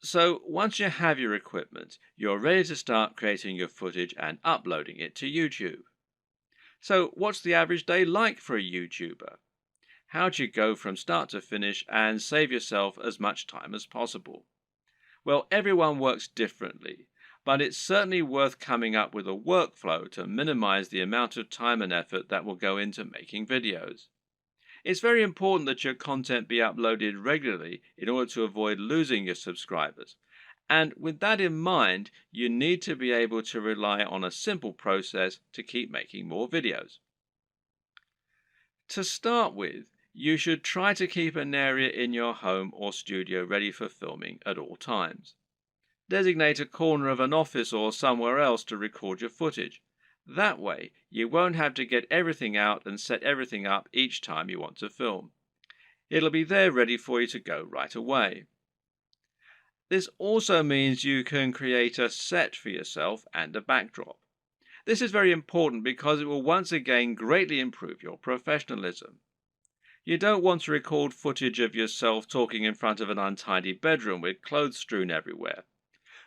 So once you have your equipment, you're ready to start creating your footage and uploading it to YouTube. So what's the average day like for a YouTuber? How do you go from start to finish and save yourself as much time as possible? Well, everyone works differently, but it's certainly worth coming up with a workflow to minimize the amount of time and effort that will go into making videos. It's very important that your content be uploaded regularly in order to avoid losing your subscribers. And with that in mind, you need to be able to rely on a simple process to keep making more videos. To start with, you should try to keep an area in your home or studio ready for filming at all times. Designate a corner of an office or somewhere else to record your footage. That way, you won't have to get everything out and set everything up each time you want to film. It'll be there ready for you to go right away. This also means you can create a set for yourself and a backdrop. This is very important because it will once again greatly improve your professionalism. You don't want to record footage of yourself talking in front of an untidy bedroom with clothes strewn everywhere.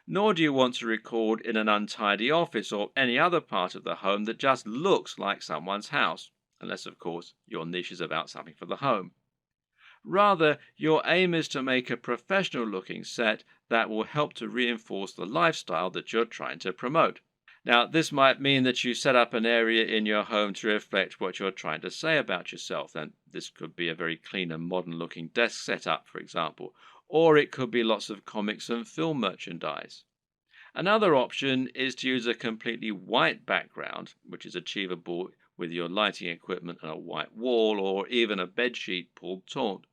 Nor do you want to record in an untidy office or any other part of the home that just looks like someone's house, unless, of course, your niche is about something for the home. Rather, your aim is to make a professional looking set that will help to reinforce the lifestyle that you're trying to promote. Now, this might mean that you set up an area in your home to reflect what you're trying to say about yourself, and this could be a very clean and modern looking desk setup, for example, or it could be lots of comics and film merchandise. Another option is to use a completely white background, which is achievable with your lighting equipment and a white wall or even a bedsheet pulled taut,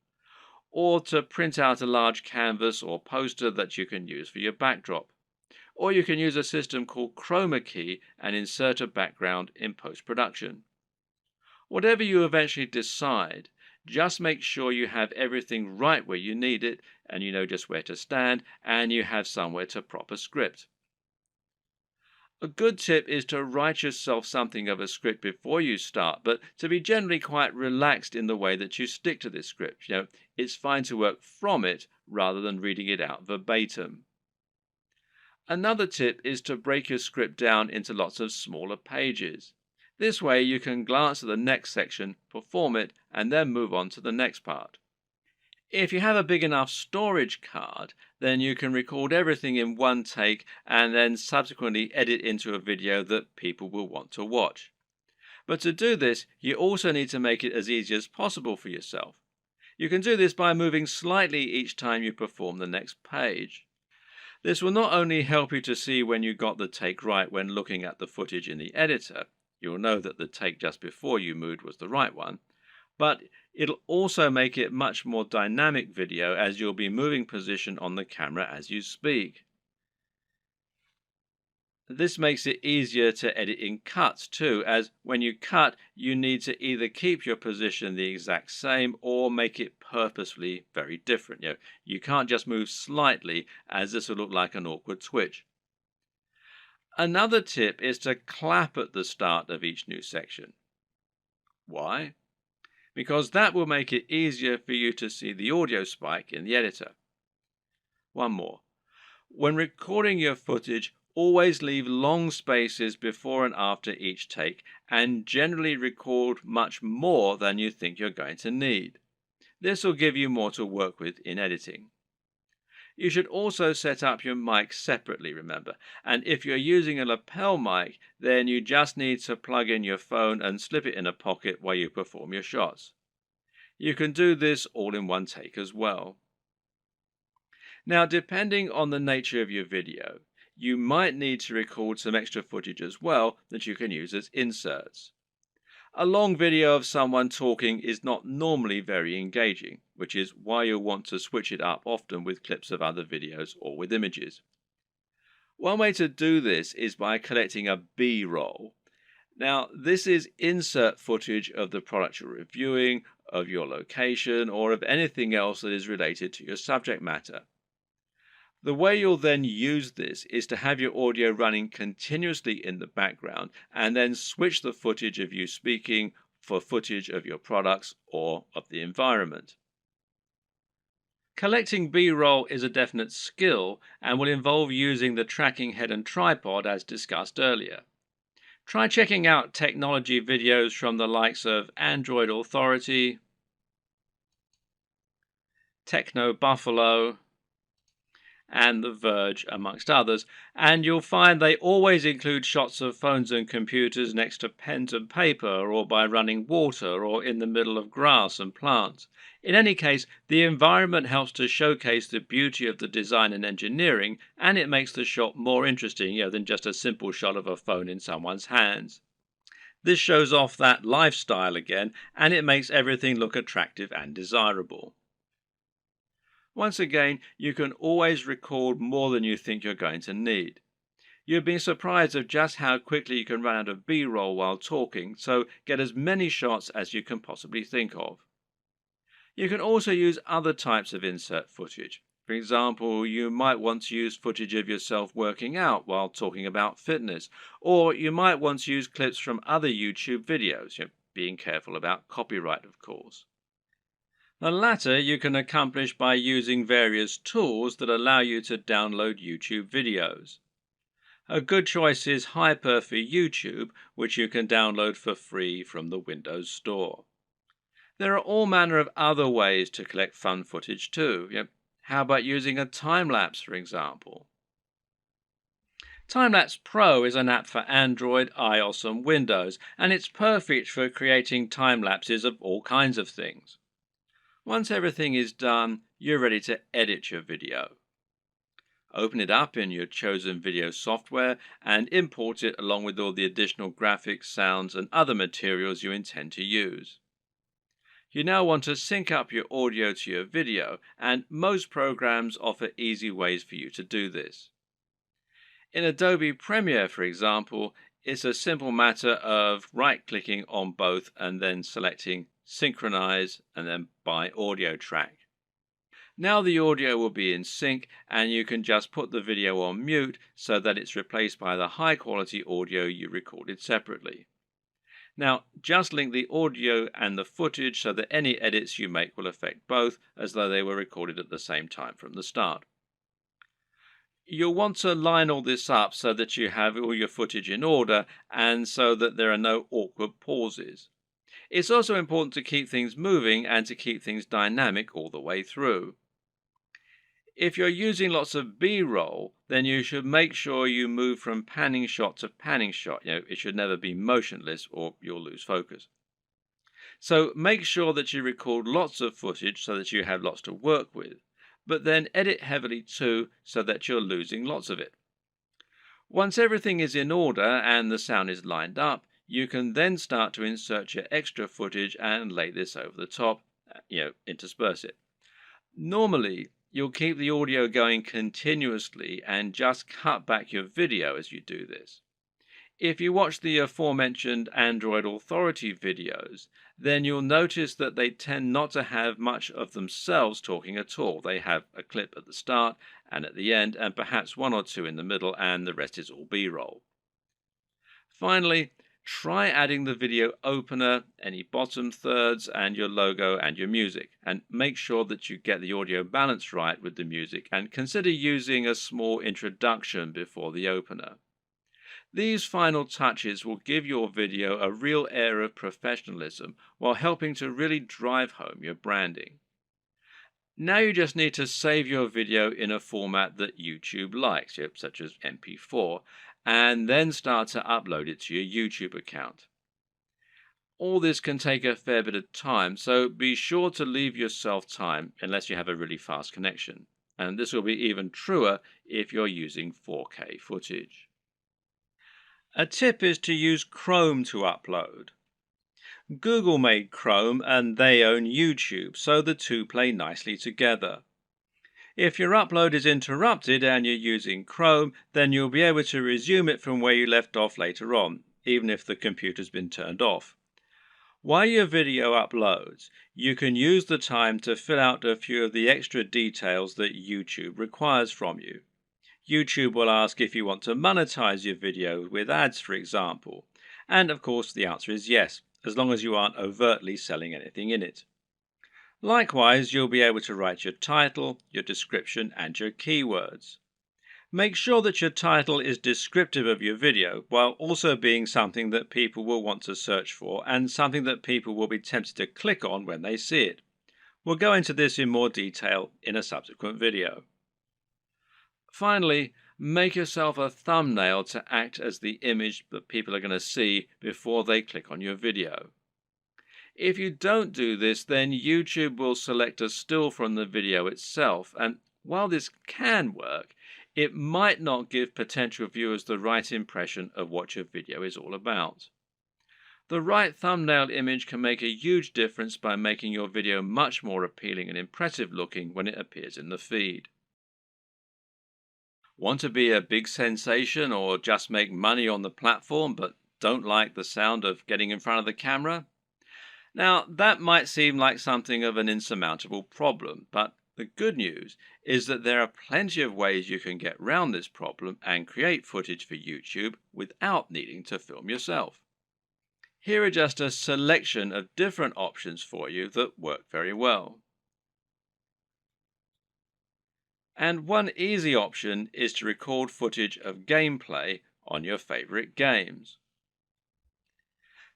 or to print out a large canvas or poster that you can use for your backdrop. Or you can use a system called chroma key and insert a background in post-production. Whatever you eventually decide, just make sure you have everything right where you need it, and you know just where to stand, and you have somewhere to prop a script. A good tip is to write yourself something of a script before you start, but to be generally quite relaxed in the way that you stick to this script. It's fine to work from it rather than reading it out verbatim. Another tip is to break your script down into lots of smaller pages. This way you can glance at the next section, perform it, and then move on to the next part. If you have a big enough storage card, then you can record everything in one take and then subsequently edit into a video that people will want to watch. But to do this, you also need to make it as easy as possible for yourself. You can do this by moving slightly each time you perform the next page. This will not only help you to see when you got the take right when looking at the footage in the editor, you'll know that the take just before you moved was the right one, but it'll also make it much more dynamic video as you'll be moving position on the camera as you speak. This makes it easier to edit in cuts too, as when you cut, you need to either keep your position the exact same or make it purposefully very different. You can't just move slightly, as this will look like an awkward twitch. Another tip is to clap at the start of each new section. Why? Because that will make it easier for you to see the audio spike in the editor. One more. When recording your footage, always leave long spaces before and after each take, and generally record much more than you think you're going to need. This will give you more to work with in editing. You should also set up your mic separately, remember, and if you're using a lapel mic, then you just need to plug in your phone and slip it in a pocket while you perform your shots. You can do this all in one take as well. Now, depending on the nature of your video, you might need to record some extra footage as well that you can use as inserts. A long video of someone talking is not normally very engaging, which is why you'll want to switch it up often with clips of other videos or with images. One way to do this is by collecting a B-roll. Now, this is insert footage of the product you're reviewing, of your location, or of anything else that is related to your subject matter. The way you'll then use this is to have your audio running continuously in the background and then switch the footage of you speaking for footage of your products or of the environment. Collecting B-roll is a definite skill and will involve using the tracking head and tripod as discussed earlier. Try checking out technology videos from the likes of Android Authority, Techno Buffalo, and The Verge, amongst others, and you'll find they always include shots of phones and computers next to pens and paper, or by running water, or in the middle of grass and plants. In any case, the environment helps to showcase the beauty of the design and engineering, and it makes the shot more interesting, than just a simple shot of a phone in someone's hands. This shows off that lifestyle again, and it makes everything look attractive and desirable. Once again, you can always record more than you think you're going to need. You've been surprised of just how quickly you can run out of B-roll while talking, so get as many shots as you can possibly think of. You can also use other types of insert footage. For example, you might want to use footage of yourself working out while talking about fitness, or you might want to use clips from other YouTube videos, being careful about copyright, of course. The latter you can accomplish by using various tools that allow you to download YouTube videos. A good choice is Hyper for YouTube, which you can download for free from the Windows Store. There are all manner of other ways to collect fun footage too. How about using a time-lapse, for example? Timelapse Pro is an app for Android, iOS and Windows, and it's perfect for creating time lapses of all kinds of things. Once everything is done, you're ready to edit your video. Open it up in your chosen video software and import it along with all the additional graphics, sounds and other materials you intend to use. You now want to sync up your audio to your video, and most programs offer easy ways for you to do this. In Adobe Premiere, for example, it's a simple matter of right-clicking on both and then selecting Synchronize and then by audio track. Now the audio will be in sync, and you can just put the video on mute so that it's replaced by the high-quality audio you recorded separately. Now, just link the audio and the footage so that any edits you make will affect both, as though they were recorded at the same time from the start. You'll want to line all this up so that you have all your footage in order and so that there are no awkward pauses. It's also important to keep things moving and to keep things dynamic all the way through. If you're using lots of B-roll, then you should make sure you move from panning shot to panning shot. It should never be motionless or you'll lose focus. So make sure that you record lots of footage so that you have lots to work with, but then edit heavily too so that you're losing lots of it. Once everything is in order and the sound is lined up, you can then start to insert your extra footage and lay this over the top, intersperse it. Normally, you'll keep the audio going continuously and just cut back your video as you do this. If you watch the aforementioned Android Authority videos, then you'll notice that they tend not to have much of themselves talking at all. They have a clip at the start and at the end, and perhaps one or two in the middle, and the rest is all B-roll. Finally, try adding the video opener, any bottom thirds, and your logo and your music, and make sure that you get the audio balance right with the music, and consider using a small introduction before the opener. These final touches will give your video a real air of professionalism while helping to really drive home your branding. Now you just need to save your video in a format that YouTube likes, such as MP4, and then start to upload it to your YouTube account. All this can take a fair bit of time, so be sure to leave yourself time unless you have a really fast connection. And this will be even truer if you're using 4K footage. A tip is to use Chrome to upload. Google made Chrome and they own YouTube, so the two play nicely together. If your upload is interrupted and you're using Chrome, then you'll be able to resume it from where you left off later on, even if the computer's been turned off. While your video uploads, you can use the time to fill out a few of the extra details that YouTube requires from you. YouTube will ask if you want to monetize your video with ads, for example. And of course the answer is yes, as long as you aren't overtly selling anything in it. Likewise, you'll be able to write your title, your description, and your keywords. Make sure that your title is descriptive of your video while also being something that people will want to search for and something that people will be tempted to click on when they see it. We'll go into this in more detail in a subsequent video. Finally, make yourself a thumbnail to act as the image that people are going to see before they click on your video. If you don't do this, then YouTube will select a still from the video itself, and while this can work, it might not give potential viewers the right impression of what your video is all about. The right thumbnail image can make a huge difference by making your video much more appealing and impressive looking when it appears in the feed. Want to be a big sensation or just make money on the platform but don't like the sound of getting in front of the camera? Now, that might seem like something of an insurmountable problem, but the good news is that there are plenty of ways you can get around this problem and create footage for YouTube without needing to film yourself. Here are just a selection of different options for you that work very well. And one easy option is to record footage of gameplay on your favorite games.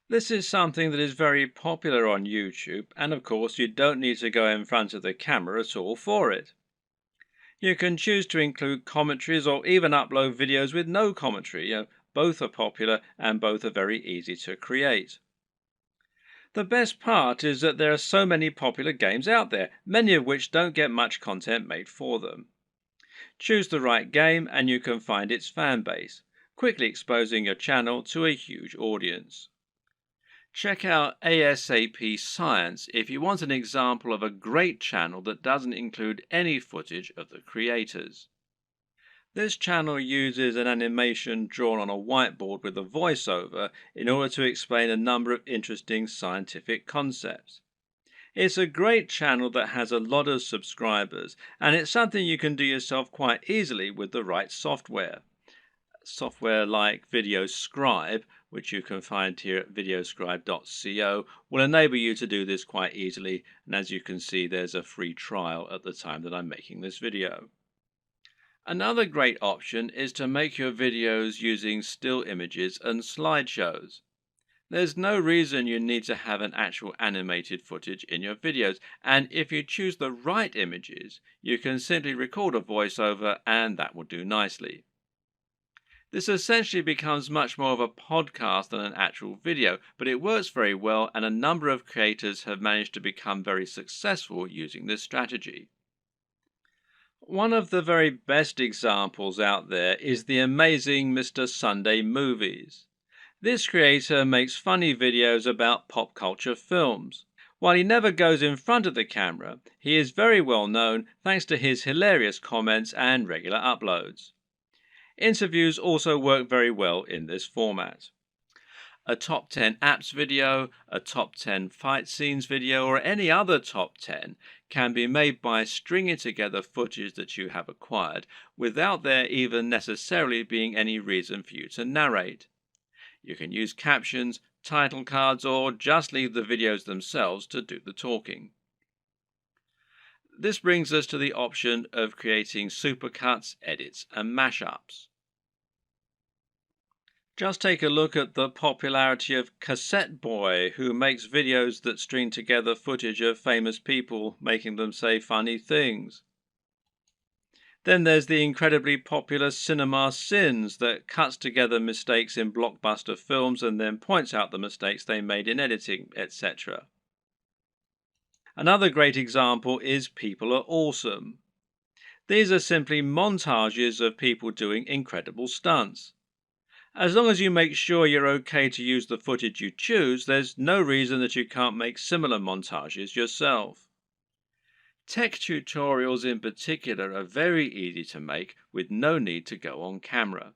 This is something that is very popular on YouTube, and of course you don't need to go in front of the camera at all for it. You can choose to include commentaries or even upload videos with no commentary. Both are popular and both are very easy to create. The best part is that there are so many popular games out there, many of which don't get much content made for them. Choose the right game and you can find its fan base, quickly exposing your channel to a huge audience. Check out ASAP Science if you want an example of a great channel that doesn't include any footage of the creators. This channel uses an animation drawn on a whiteboard with a voiceover in order to explain a number of interesting scientific concepts. It's a great channel that has a lot of subscribers, and it's something you can do yourself quite easily with the right software. Software like VideoScribe, which you can find here at videoscribe.co, will enable you to do this quite easily, and as you can see, there's a free trial at the time that I'm making this video. Another great option is to make your videos using still images and slideshows. There's no reason you need to have an actual animated footage in your videos, and if you choose the right images, you can simply record a voiceover and that will do nicely. This essentially becomes much more of a podcast than an actual video, but it works very well and a number of creators have managed to become very successful using this strategy. One of the very best examples out there is the amazing Mr. Sunday Movies. This creator makes funny videos about pop culture films. While he never goes in front of the camera, he is very well known thanks to his hilarious comments and regular uploads. Interviews also work very well in this format. A top 10 apps video, a top 10 fight scenes video, or any other top 10 can be made by stringing together footage that you have acquired without there even necessarily being any reason for you to narrate. You can use captions, title cards, or just leave the videos themselves to do the talking. This brings us to the option of creating supercuts, edits, and mashups. Just take a look at the popularity of Cassette Boy, who makes videos that string together footage of famous people making them say funny things. Then there's the incredibly popular Cinema Sins that cuts together mistakes in blockbuster films and then points out the mistakes they made in editing, etc. Another great example is People Are Awesome. These are simply montages of people doing incredible stunts. As long as you make sure you're okay to use the footage you choose, there's no reason that you can't make similar montages yourself. Tech tutorials in particular are very easy to make with no need to go on camera.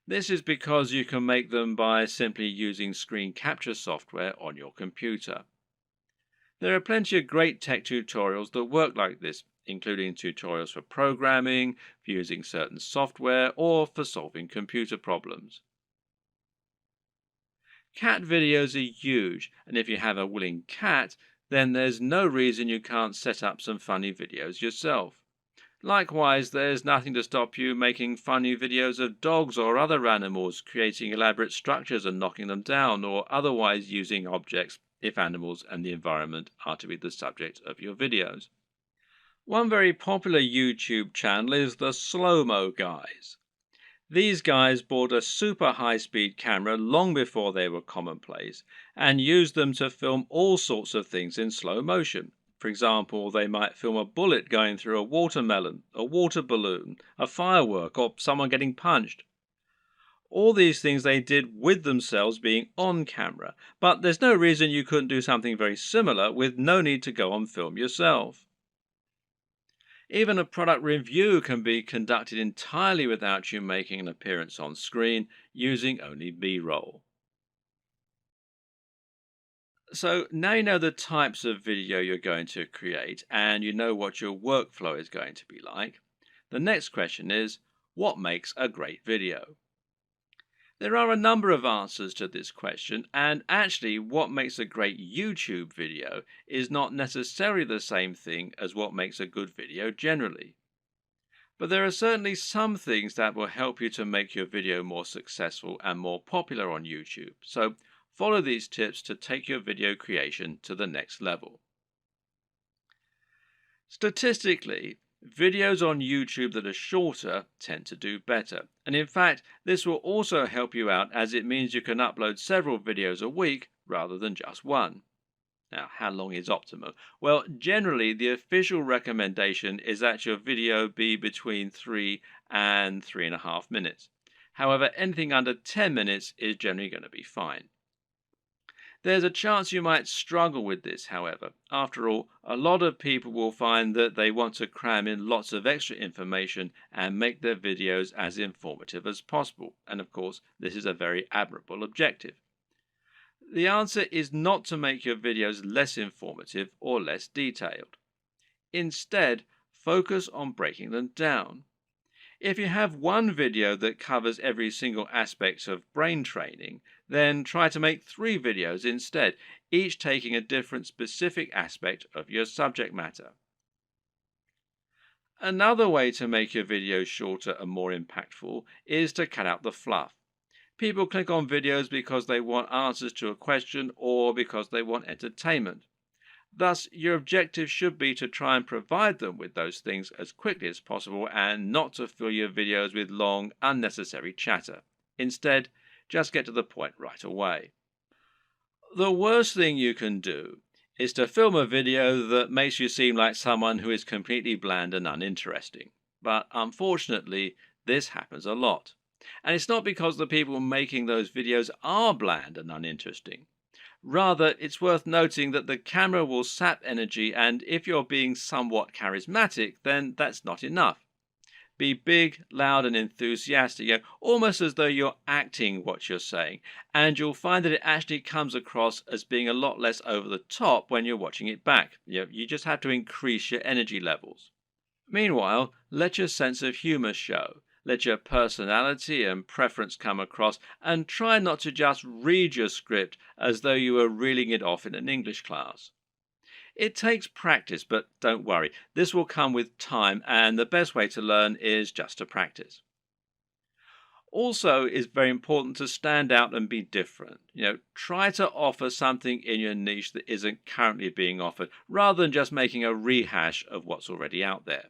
This is because you can make them by simply using screen capture software on your computer. There are plenty of great tech tutorials that work like this, including tutorials for programming, for using certain software, or for solving computer problems. Cat videos are huge, and if you have a willing cat, then there's no reason you can't set up some funny videos yourself. Likewise, there's nothing to stop you making funny videos of dogs or other animals creating elaborate structures and knocking them down, or otherwise using objects if animals and the environment are to be the subject of your videos. One very popular YouTube channel is the Slow-Mo Guys. These guys bought a super high-speed camera long before they were commonplace and used them to film all sorts of things in slow motion. For example, they might film a bullet going through a watermelon, a water balloon, a firework, or someone getting punched. All these things they did with themselves being on camera, but there's no reason you couldn't do something very similar with no need to go on film yourself. Even a product review can be conducted entirely without you making an appearance on screen, using only B-roll. So now you know the types of video you're going to create and you know what your workflow is going to be like. The next question is, what makes a great video? There are a number of answers to this question, and actually what makes a great YouTube video is not necessarily the same thing as what makes a good video generally. But there are certainly some things that will help you to make your video more successful and more popular on YouTube. So follow these tips to take your video creation to the next level. Statistically, videos on YouTube that are shorter tend to do better. And in fact, this will also help you out as it means you can upload several videos a week rather than just one. Now, how long is optimal? Well, generally, the official recommendation is that your video be between 3 and 3.5 minutes. However, anything under 10 minutes is generally going to be fine. There's a chance you might struggle with this, however. After all, a lot of people will find that they want to cram in lots of extra information and make their videos as informative as possible. And of course, this is a very admirable objective. The answer is not to make your videos less informative or less detailed. Instead, focus on breaking them down. If you have one video that covers every single aspect of brain training, then try to make 3 videos instead, each taking a different specific aspect of your subject matter. Another way to make your videos shorter and more impactful is to cut out the fluff. People click on videos because they want answers to a question or because they want entertainment. Thus, your objective should be to try and provide them with those things as quickly as possible and not to fill your videos with long, unnecessary chatter. Instead, just get to the point right away. The worst thing you can do is to film a video that makes you seem like someone who is completely bland and uninteresting. But unfortunately, this happens a lot. And it's not because the people making those videos are bland and uninteresting. Rather, it's worth noting that the camera will sap energy, and if you're being somewhat charismatic, then that's not enough. Be big, loud, and enthusiastic, almost as though you're acting what you're saying, and you'll find that it actually comes across as being a lot less over the top when you're watching it back. You just have to increase your energy levels. Meanwhile, let your sense of humor show. Let your personality and preference come across, and try not to just read your script as though you were reeling it off in an English class. It takes practice, but don't worry, this will come with time, and the best way to learn is just to practice. Also, it's very important to stand out and be different. Try to offer something in your niche that isn't currently being offered, rather than just making a rehash of what's already out there.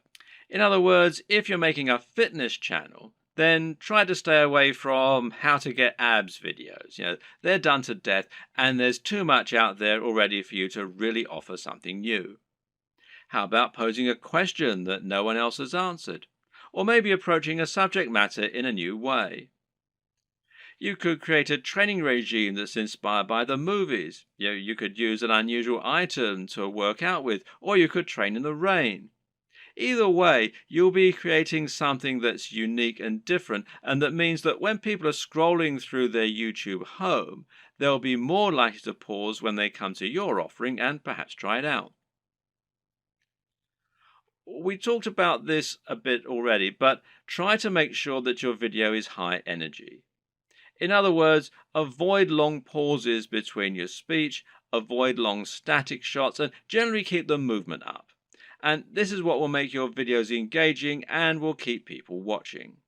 In other words, if you're making a fitness channel, then try to stay away from how to get abs videos. They're done to death, and there's too much out there already for you to really offer something new. How about posing a question that no one else has answered? Or maybe approaching a subject matter in a new way. You could create a training regime that's inspired by the movies. You could use an unusual item to work out with, or you could train in the rain. Either way, you'll be creating something that's unique and different, and that means that when people are scrolling through their YouTube home, they'll be more likely to pause when they come to your offering and perhaps try it out. We talked about this a bit already, but try to make sure that your video is high energy. In other words, avoid long pauses between your speech, avoid long static shots, and generally keep the movement up. And this is what will make your videos engaging and will keep people watching.